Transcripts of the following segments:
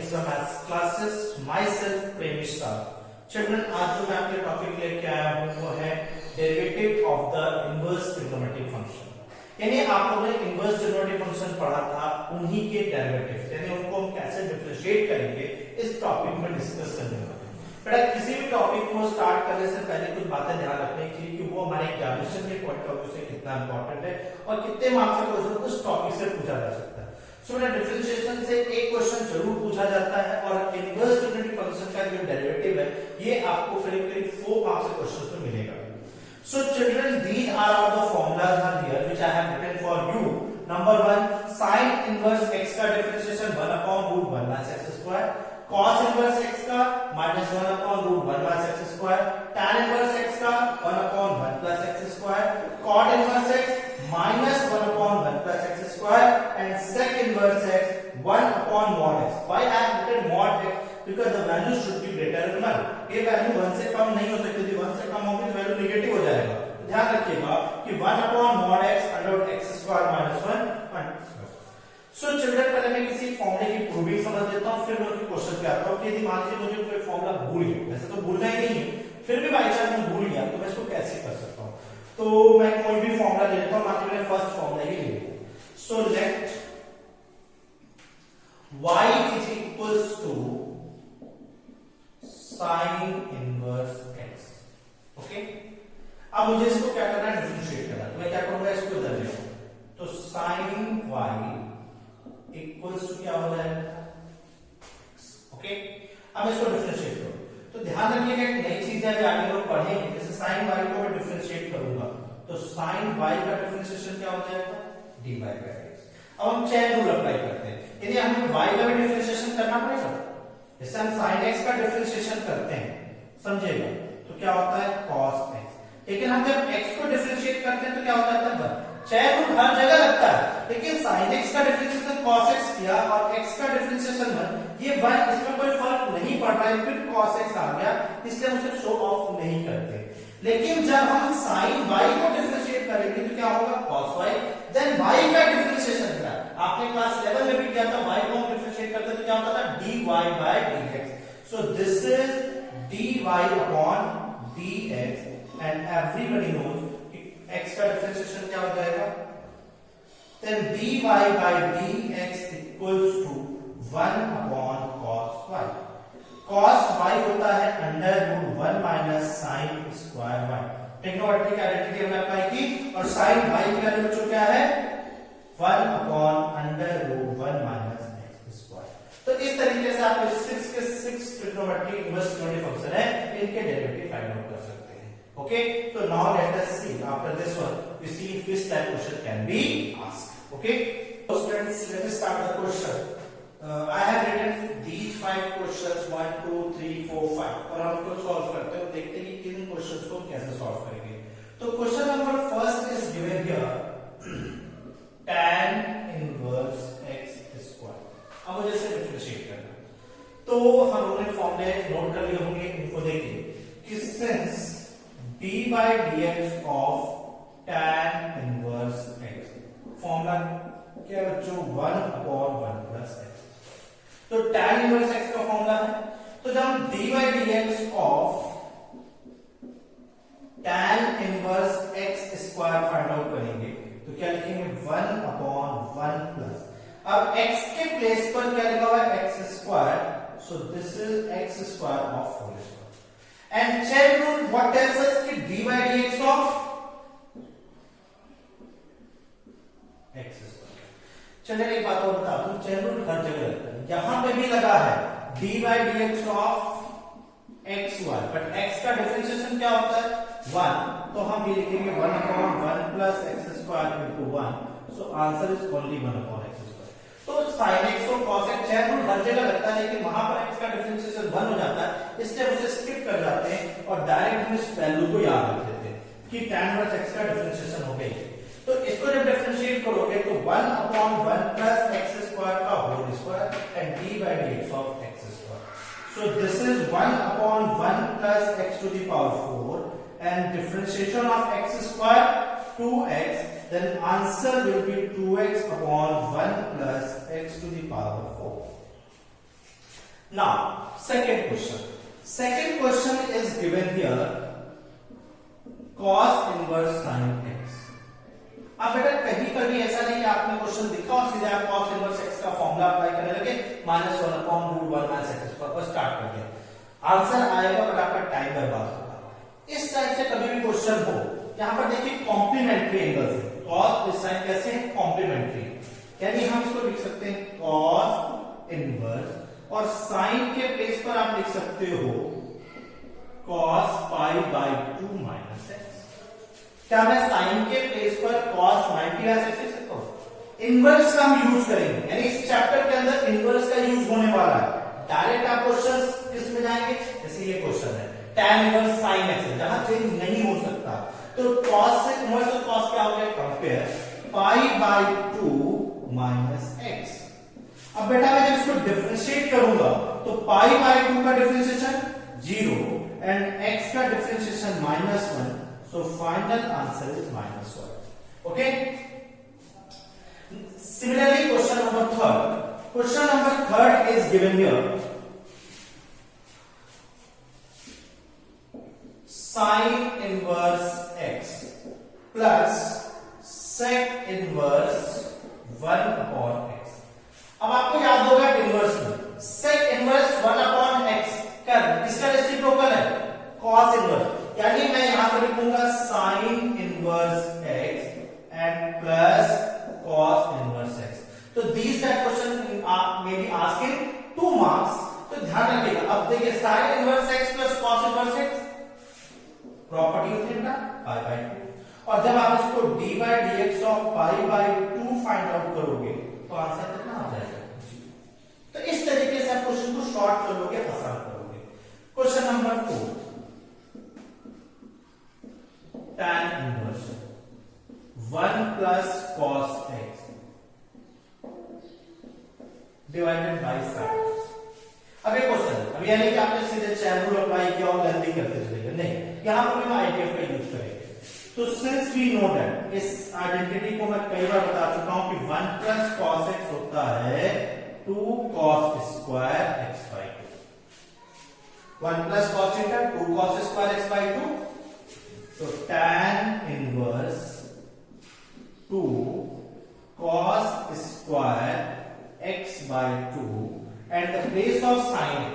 Extra Maths classes. Myself Premishta. Children, आज जो मैं आपके टॉपिक लेके आया हूँ वो है derivative of the inverse trigonometric function. यानी आप लोगों ने इनवर्स ट्रिग्नोमेट्रिक फंक्शन पढ़ा था, उन्हीं के डेरिवेटिव्स यानी उनको हम कैसे डिफरेंशिएट करेंगे इस टॉपिक में डिस्कस करने वाले हैं। बेटा किसी भी टॉपिक को स्टार्ट करने से पहले कुछ बातें ध्यान रखनी चाहिए कि वो हमारे एग्जामिनेशन के पॉइंट ऑफ व्यू से कितना इंपॉर्टेंट है और कितने मार्क्स का क्वेश्चन उस टॉपिक से पूछा जा सकता है। सो बेटा डिफरेंशिएशन से एक क्वेश्चन जरूर पूछा जाता है और इनवर्स ट्रिग्नोमेट्रिक फंक्शन का जो डेरिवेटिव है ये आपको करीब 4 मार्क्स के क्वेश्चंस में मिलेगा। So children, these are all the formulas are here which I have written for you. Number 1, sin inverse x का differentiation 1 upon root 1 minus x square, cos inverse x का minus 1 upon root 1 minus x square, tan inverse x का 1 upon 1 plus x square, cot inverse x minus 1 upon 1 plus x square, and sec inverse x 1 upon mod x. Why I have written mod x? Because the value should be greater than 1. ये value 1 से कम नहीं हो सकती, यदि 1 से कम होगी तो value negative हो जाएगा। ध्यान रखिएगा कि 1 upon mod x under x square minus 1 so children पहले मैं किसी फॉर्मूले की प्रूविंग समझ लेता हूं, फिर मैं उसके क्वेश्चन पे आता हूं कि यदि मान लीजिए मुझे कोई फॉर्मूला भूल गया, वैसे तो भूलना ही नहीं है, फिर भी बाई चांस मैं भूल गया तो मैं इसको कैसे कर सकता हूं। तो मैं कोई भी फॉर्मूला ले लेता हूं, मान लीजिए मैंने फर्स्ट फॉर्मूला ही ले लिया। So let y is equals to sin inverse x। Okay, अब मुझे इसको क्या करना है, डिफरेंशिएट करना है। तो मैं क्या करूंगा, इसको इधर ले आऊंगा, तो sin y इक्वल्स टू क्या हो जाएगा, ओके। अब इसको डिफरेंशिएट करो तो ध्यान रखिएगा एक नई चीज है जो आगे लोग पढ़ेंगे, जैसे sin y को मैं डिफरेंशिएट करूंगा तो sin y का डिफरेंशिएशन क्या हो जाएगा, dy by dx। अब हम चेन रूल अप्लाई करते हैं, यदि हमें y का भी डिफरेंशिएशन करना पड़ेगा, जैसे हम sin x का डिफरेंशिएशन करते हैं, समझिएगा, तो क्या होता है cos x। लेकिन हम जब x को डिफरेंशिएट करते हैं तो क्या होता है, चेन रूल हर जगह लगता है, लेकिन sin x का डिफरेंशिएशन cos x किया और x का डिफरेंशिएशन 1, ये 1 इसमें कोई फर्क नहीं पड़ रहा है, फिर cos x आ गया, इसलिए हम उसे शो ऑफ नहीं करते। लेकिन जब हम sin y को डिफरेंशिएट करेंगे तो क्या होगा, cos y, देन y का डिफरेंशिएशन क्या, आपने क्लास 11 में भी किया था, y को हम डिफरेंशिएट करते तो क्या होता था, dy by dx। So this is dy upon dx and everybody knows x का डिफरेंशिएशन क्या हो जाएगा, then dy by dx equals to 1 upon cos y। cos y होता है under root 1 minus sin square y। Trigonometric identity हमने apply की और sin y की वैल्यू बच्चों क्या है, 1 upon under root 1 minus x square. तो इस तरीके से आप 6 के 6 ट्रिग्नोमेट्रिक इनवर्स ट्रिग्नोमेट्रिक फंक्शन है, इनके डेरिवेटिव फाइंड आउट कर सकते हैं। Okay, so now let us see after this one we see which type question can be asked. Okay, so students, let us start the question. I have written these 5 questions 1 2 3 4 5 और हम इसको solve करते हैं और देखते हैं कि किन क्वेश्चंस को कैसे सॉल्व करेंगे। तो question number first is given here tan inverse x square. अब मुझे इसे डिफरेंशिएट करना है, तो हम लोगों ने फॉर्मूले नोट कर लिए होंगे, इनको देखिए कि since d by dx of tan inverse x, formula क्या है बच्चों, 1 upon 1 plus x। तो tan inverse x का फॉर्मूला है, तो जब हम d by dx of tan inverse x square find out करेंगे तो क्या लिखेंगे, 1 upon 1 plus, अब x के प्लेस पर क्या लिखा हुआ है, x square, so this is x square of whole square. And chain rule what tells us कि d by dx of x square। चलिए एक बात और बता दूं, chain rule हर जगह लगता है, यहां पे भी लगा है d by dx of x y, but x का डिफरेंशिएशन क्या होता है, 1, तो हम ये लिखेंगे 1 upon 1 plus x square into 1। So answer is only 1 upon x square। तो sin x और cos x चेन रूल हर जगह लगता है, लेकिन वहां पर x का डिफरेंशिएशन 1 हो जाता है, इसलिए उसे स्किप कर जाते हैं और डायरेक्ट हम इस वैल्यू को याद रख लेते हैं कि tan इनवर्स x का डिफरेंशिएशन हो गई। तो इसको जब डिफरेंशिएट करोगे तो 1 upon 1 plus x स्क्वायर का whole square and d by dx of x square. So this is 1 upon 1 plus x to the power 4 and differentiation of x square 2x, then answer will be 2x upon 1 plus x to the power 4। Now, second question. Second question is given here cos inverse sin x. अब बेटा कहीं पर भी ऐसा नहीं कि आपने question दिखा और सीधे आप cos inverse x का फॉर्मूला अप्लाई करने लगे -1/√1 - x पर स्टार्ट कर दिया। आंसर आएगा बट आपका टाइम बर्बाद होगा। इस टाइप से कभी भी क्वेश्चन हो, यहां पर देखिए कॉम्प्लीमेंट्री एंगल से cos इस साइन कैसे है कॉम्प्लीमेंट्री, यानी हम इसको लिख सकते हैं cos इनवर्स और sin के प्लेस पर आप लिख सकते हो cos π/2 - x। क्या मैं sin के प्लेस पर cos 90 लिख सकता हूं? इनवर्स का हम यूज करेंगे, यानी इस चैप्टर के अंदर इनवर्स का यूज होने वाला है। डायरेक्ट आप क्वेश्चंस किस में जाएंगे, जैसे ये क्वेश्चन है tan इनवर्स sin x, जहां चेंज नहीं हो सकता, तो cos से इनवर्स और cos क्या हो गया, कंपेयर π/2 - x। अब बेटा मैं जब इसको डिफरेंशिएट करूंगा तो π/2 का डिफरेंशिएशन 0 एंड x का differentiation -1, so final answer is -1. Okay? Similarly, question number third. Question number third is given here. Sin inverse x plus sec inverse 1/x. अब आपको याद होगा इनवर्स में sec inverse 1/x का किसका रेसिप्रोकल है, cos inverse, यानी मैं यहां पर लिखूंगा sin inverse x and plus cos inverse x। तो these type question may be asked in 2 marks, तो ध्यान रखिएगा। अब देखिए sin inverse x plus cos inverse x property होती है ना π/2, और जब आप इसको d/dx ऑफ π/2 फाइंड आउट करोगे तो आंसर कितना आ जाएगा। तो इस तरीके से आप क्वेश्चन को शॉर्ट करोगे, आसान करोगे। Question number 4, tan inverse 1 plus cos x divided by sin x। अब एक क्वेश्चन है, अब यानी कि आपने सीधे चैन रूल अप्लाई किया और लेंथी करते चलेंगे, नहीं, यहां पर हम आईटीएफ का यूज करेंगे। तो सिंस वी नो दैट, इस आइडेंटिटी को मैं कई बार बता चुका हूं कि 1 प्लस cos x होता है 2 cos square x/2। 1 plus cos theta 2 cos square x/2, तो tan inverse 2 cos square x/2 and the place of sin x,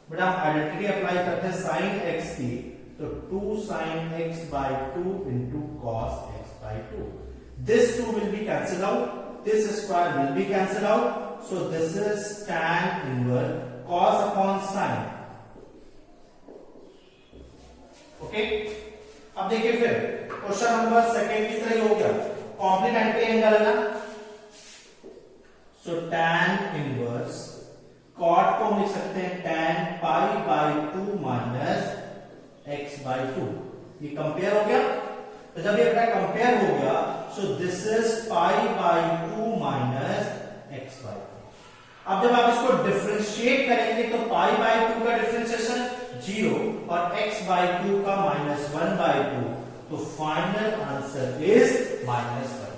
बेटा हम आइडेंटिटी अप्लाई करते हैं sin x की, तो 2 sin x/2 into cos x/2. This 2 will be cancelled out, this square will be cancelled out, so this is tan inverse cos upon sin. Okay? अब देखिए फिर question number second की तरह ही हो गया, कॉम्प्लीमेंट्री एंगल है ना, सो tan इनवर्स cot को हम लिख सकते हैं tan π/2 माइनस x/2। ये कंपेयर हो गया, तो जब ये अपना कंपेयर हो गया, सो दिस इज π/2 माइनस x/2। अब जब आप इसको डिफरेंशिएट करेंगे तो π/2 का डिफरेंशिएशन 0 और x/2 का -1/2, तो फाइनल आंसर इज -1/2।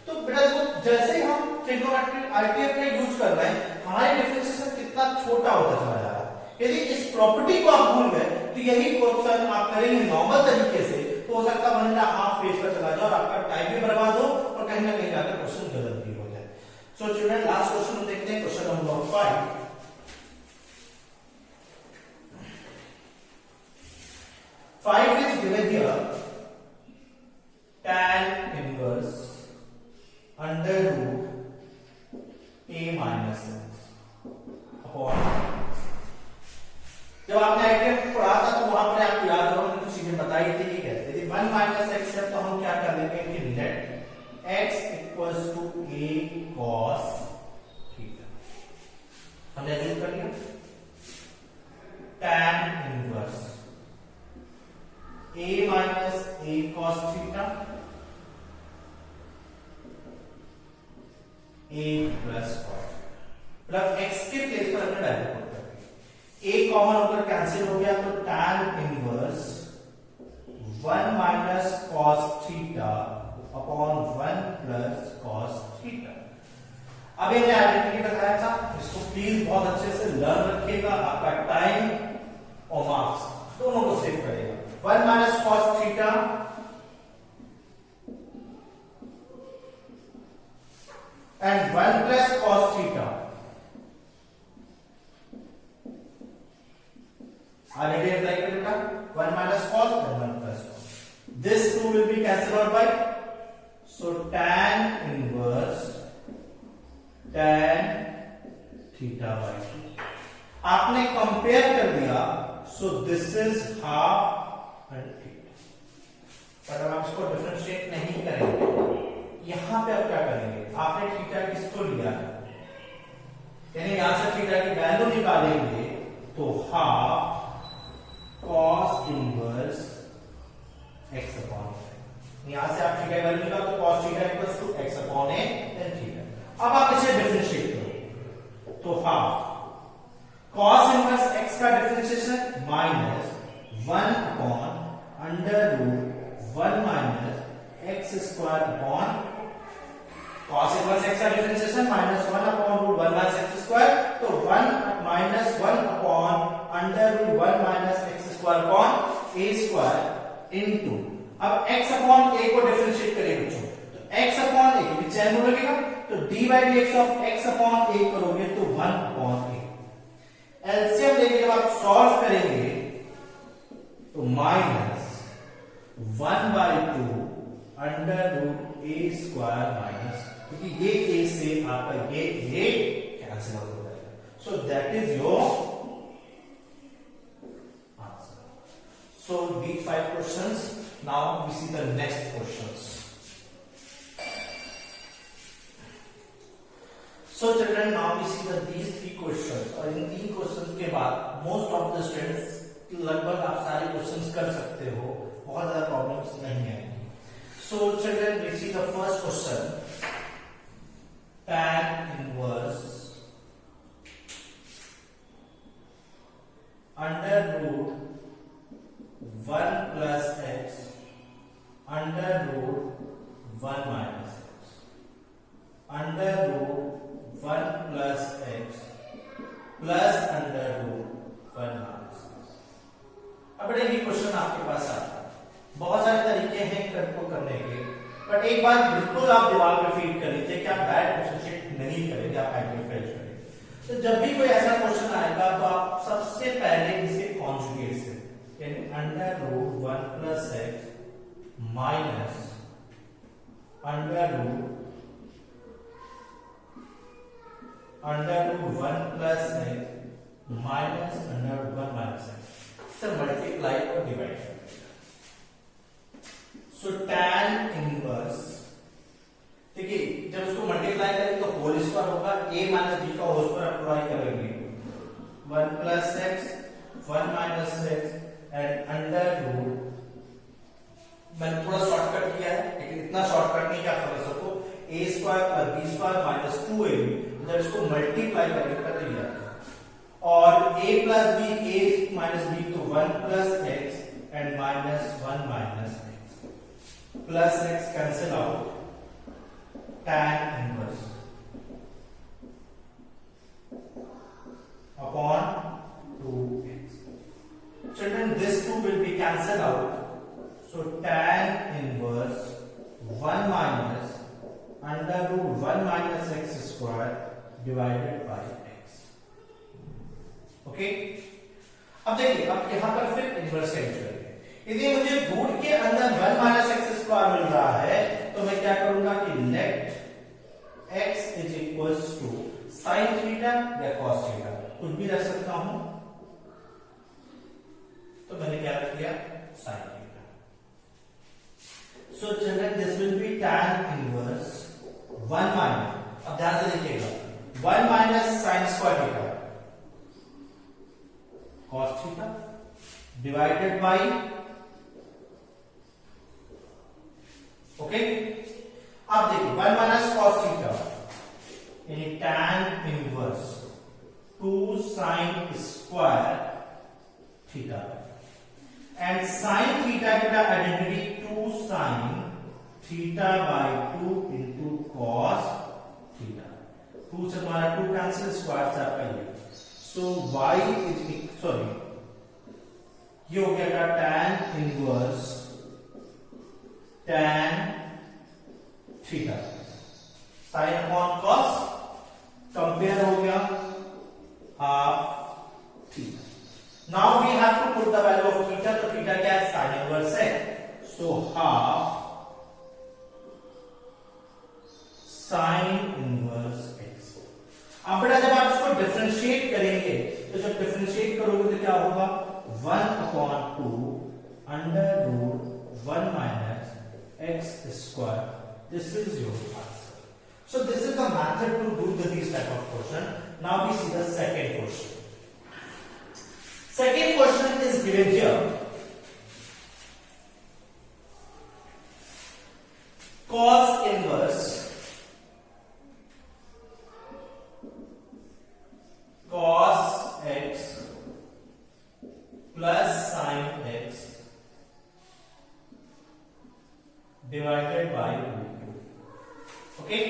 तो बेटा देखो, जैसे ही हम ट्रिग्नोमेट्रिक आईटीएफ का यूज कर रहे हैं, हमारे डिफरेंशिएशन कितना छोटा होता चला जा रहा है। यदि इस प्रॉपर्टी को आप भूल गए तो यही क्वेश्चन आप करेंगे नॉर्मल तरीके से, तो हो सकता है बनना हाफ पेज पर चला जाए और आपका टाइम भी बर्बाद हो और कहीं ना कहीं जाकर क्वेश्चन गलत भी हो जाए। सो चिल्ड्रन, लास्ट क्वेश्चन हम देखते हैं, question number 5। Five is given here, tan inverse under root a minus x upon x। जब आपने आइडिया पढ़ा था तो वहां पर आपको याद होगा मैंने कुछ चीजें बताई थी कि कैसे, यदि 1 माइनस एक्स है तो हम क्या कर लेंगे कि let x equals to a cos theta, हमने यूज कर लिया। tan inverse a minus a cos theta a plus cos, मतलब x के प्लेस पर हमने डायरेक्ट पुट कर दिया, a कॉमन होकर कैंसिल हो गया, तो tan inverse 1 minus cos theta upon 1 plus cos theta. अभी मैंने आइडेंटिटी बताया था, इसको प्लीज बहुत अच्छे से लर्न रखिएगा, आपका टाइम और मार्क्स दोनों को सेव करेगा। 1 minus cos theta and 1 plus cos theta already applied beta 1 minus cos and 1 plus cos. This 2 will be cancelled out by, so tan inverse tan theta by 2. आपने compare कर दिया, so this is half and theta. पर अब आप इसको differentiate नहीं करेंगे, यहां पे आप क्या करेंगे, आपने थीटा किसको लिया है, यानी यहां से थीटा की वैल्यू निकालेंगे तो half cos inverse x upon, यहां से आप थीटा की वैल्यू निकालो तो cos theta equals to x upon a tan theta. अब आप इसे डिफरेंशिएट करो तो हाफ cos इनवर्स x का differentiation minus 1 upon under root 1 minus x square upon cos inverse x का differentiation minus 1 upon root 1 minus x square, तो 1 minus 1 upon under root 1 minus x square upon a square into, अब x upon a को differentiate करेंगे बच्चों, तो x upon a क्योंकि चैन में लगेगा, तो d by dx of x upon a करोगे तो 1 अपॉन a। एलसीएम लेके जब आप सॉल्व करेंगे तो minus 1 by 2 under root a square minus, क्योंकि ये a से आपका ये कैंसिल आउट हो जाएगा, so that is your So these 5 questions. Now we see the next questions. So children, now we see these 3 questions. और इन 3 questions के बाद most of the students लगभग आप सारे questions कर सकते हो, बहुत ज्यादा problems नहीं आएंगी. So children, we see the first question. Tan inverse under root 1 plus x under root 1 minus x under root 1 plus x plus under root 1 minus x। अब बड़े ये क्वेश्चन आपके पास आता है, बहुत सारे तरीके हैं को करने के, बट एक बात बिल्कुल आप दिमाग में फीड कर लीजिए कि आप डायरेक्ट डिफरेंशिएट नहीं करेंगे, आप आइडेंटिफाई करेंगे। तो जब भी कोई ऐसा क्वेश्चन आएगा तो आप सबसे पहले इसे कॉन्जुगेट से, यानी under root 1 plus x minus under root 1 plus x minus under root 1 minus x से मल्टीप्लाई और डिवाइड कर दिया। सो tan इनवर्स, देखिए जब उसको मल्टीप्लाई करेंगे तो होल स्क्वायर होगा, a माइनस b का होल स्क्वायर अप्लाई करेंगे 1 plus x 1 minus x and under root, मैंने थोड़ा शॉर्टकट किया है लेकिन इतना शॉर्टकट नहीं कि आप समझ सको, a square plus b square minus 2ab, जब इसको मल्टीप्लाई करेंगे कर दिया, और a plus b a minus b तो 1 plus x and minus 1 minus x plus x cancel out, tan inverse upon 2x। Children, this 2 will be cancelled out, so tan inverse 1 minus under root 1 minus x square divided by x. Okay? अब देखिए, अब यहां पर फिर inverse का use करेंगे। यदि मुझे रूट के अंदर 1 माइनस एक्स स्क्वायर मिल रहा है तो मैं क्या करूंगा कि let x is equals to sine theta या कॉस थीटा, कुछ भी रख सकता हूं, तो मैंने क्या रख दिया sine theta. So children this will be tan inverse 1 minus, अब ध्यान से देखिएगा 1 minus sine square theta cos theta divided by, okay, अब देखिए 1 माइनस cos थीटा यानी tan inverse 2 sine square theta, and sine theta का identity 2 sine theta by 2 into cos theta. 2 से तुम्हारा 2 कैंसिल, स्क्वायर से आपका ये, सो y इज सॉरी ये हो गया tan inverse tan theta sine upon cos, compare हो गया half theta. Now we have to put the value of theta. तो थीटा क्या है? साइन इनवर्स है, so half sine inverse x. अब बेटा जब आप इसको डिफरेंशिएट करेंगे तो जब डिफरेंशिएट करोगे तो क्या होगा? 1/2 under root 1 minus x square. This is your answer. So this is the method to do this type of question. Now we see the second question. Second question is given here. Cos inverse cos x plus sin x divided by 2. Okay?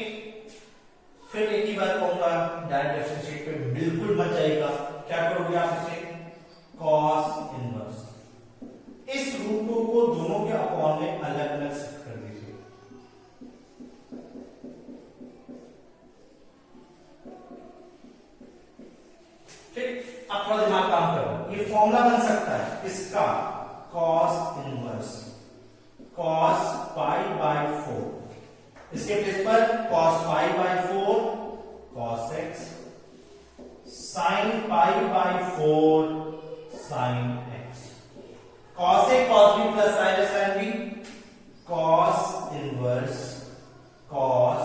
फिर एक ही बार कहूंगा, direct differentiate पे बिल्कुल मत जाइएगा. क्या करोगे आप इसे? cos इनवर्स, इस रूट को दोनों के अपॉन में अलग अलग शिफ्ट कर दीजिए. ठीक, अब थोड़ा दिमाग काम करो. ये फॉर्मूला बन सकता है इसका cos inverse cos pi by 4. इसके प्लेस पर cos pi by 4 cos x, sin pi by 4 sin x, cos a cos b plus sin a sin b, cos inverse cos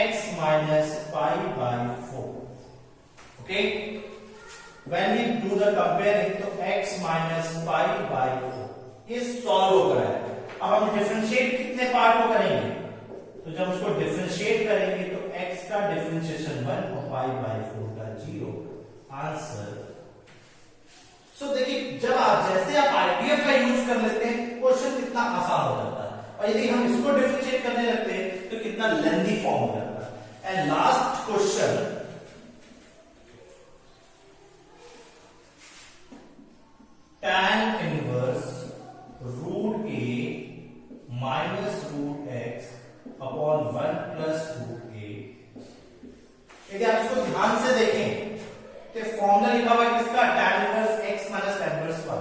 x minus pi by 4. Okay, when we do the comparing तो x minus pi by 4 इस solve हो रहा है. अब हम differentiate कितने part को करेंगे? तो जब उसको डिफरेंशिएट करेंगे तो x का डिफरेंशिएशन 1 और पाई बाय 4 का 0. आंसर. सो देखिए, जब आप जैसे आप आईडीएफ का यूज कर लेते हैं क्वेश्चन कितना आसान हो जाता है, और यदि हम इसको डिफरेंशिएट करने लगते हैं तो कितना लेंथी फॉर्म हो जाता है. And last question, tan inverse root a minus root x upon 1 plus root a. यदि आप इसको ध्यान से देखें तो फॉर्मूला लिखा हुआ है किसका? tan inverse x minus tan inverse y.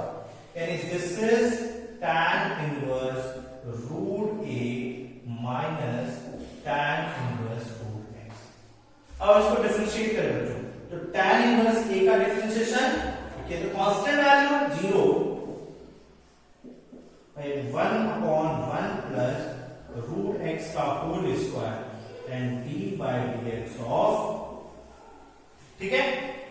यानी this is tan inverse root a minus tan inverse root x. अब इसको डिफरेंशिएट करें बच्चों, तो tan इनवर्स a का डिफरेंशिएशन ये तो constant value 0 1 upon 1 plus root x का whole square and d by dx of, ठीक है,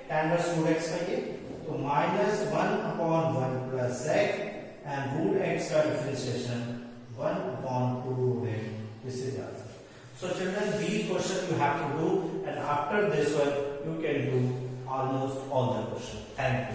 tan इनवर्स रूट x का ये, तो minus 1 upon 1 plus x and root x का differentiation 1 upon 2 root x. This is answer. So children, these questions you have to do, and after this one you can do almost all the questions. Thank you.